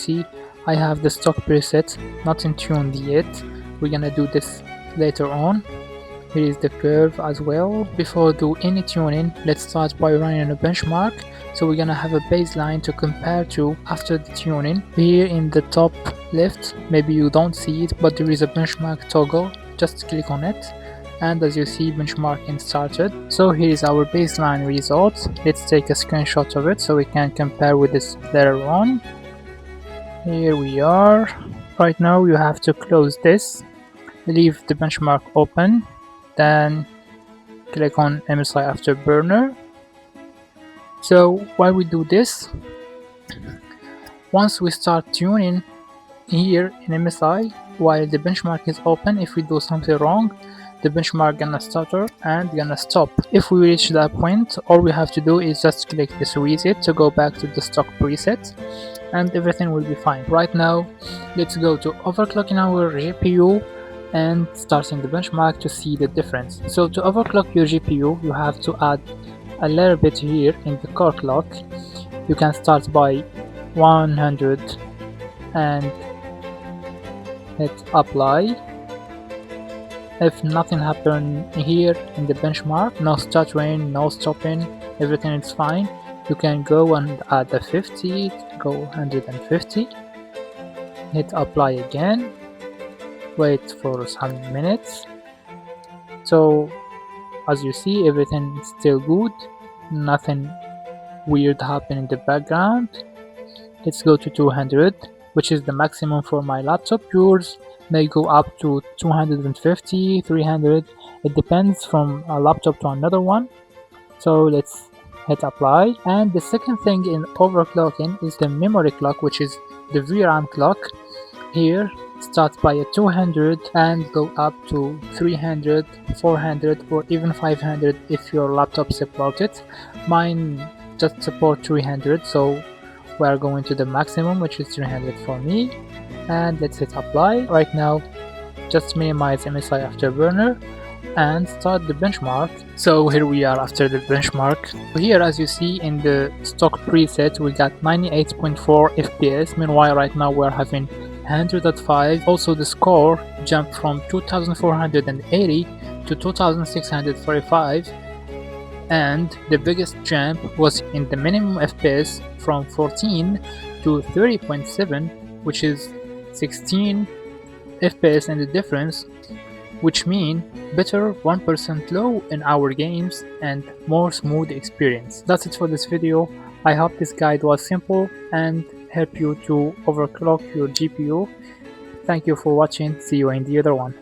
See, I have the stock preset not in tuned yet. We're gonna do this later on. Here is the curve as well. Before do any tuning, let's start by running a benchmark. So we're gonna have a baseline to compare to after the tuning. Here in the top left, maybe you don't see it, but there is a benchmark toggle. Just click on it, and as you see, benchmarking started. So here is our baseline result. Let's take a screenshot of it so we can compare with this later on. Here we are. Right now you have to close this, leave the benchmark open, then click on MSI Afterburner. So while we do this, once we start tuning here in MSI while the benchmark is open, if we do something wrong, the benchmark gonna stutter and gonna stop. If we reach that point, all we have to do is just click this reset to go back to the stock preset, and everything will be fine. Right now, let's go to overclocking our GPU and starting the benchmark to see the difference. So to overclock your GPU, you have to add a little bit here in the core clock. You can start by 100 and hit apply. If nothing happened here in the benchmark, no stuttering, no stopping, everything is fine, you can go and add a 50, go 150, hit apply again, wait for some minutes. So as you see, everything is still good, nothing weird happened in the background. Let's go to 200, which is the maximum for my laptop. Yours may go up to 250, 300, it depends from a laptop to another one. So let's hit apply. And the second thing in overclocking is the memory clock, which is the VRAM clock. Here starts by a 200 and go up to 300, 400, or even 500 if your laptop supports it. Mine just support 300, so we are going to the maximum, which is 300 for me, and let's hit apply. Right now just minimize MSI Afterburner and start the benchmark. So here we are after the benchmark. Here, as you see in the stock preset, we got 98.4 FPS. Meanwhile, right now we're having 100.5. Also the score jumped from 2480 to 2645, and the biggest jump was in the minimum FPS from 14 to 30.7, which is 16 FPS in the difference, which mean better 1% low in our games and more smooth experience. That's it for this video. I hope this guide was simple and help you to overclock your GPU. Thank you for watching. See you in the other one.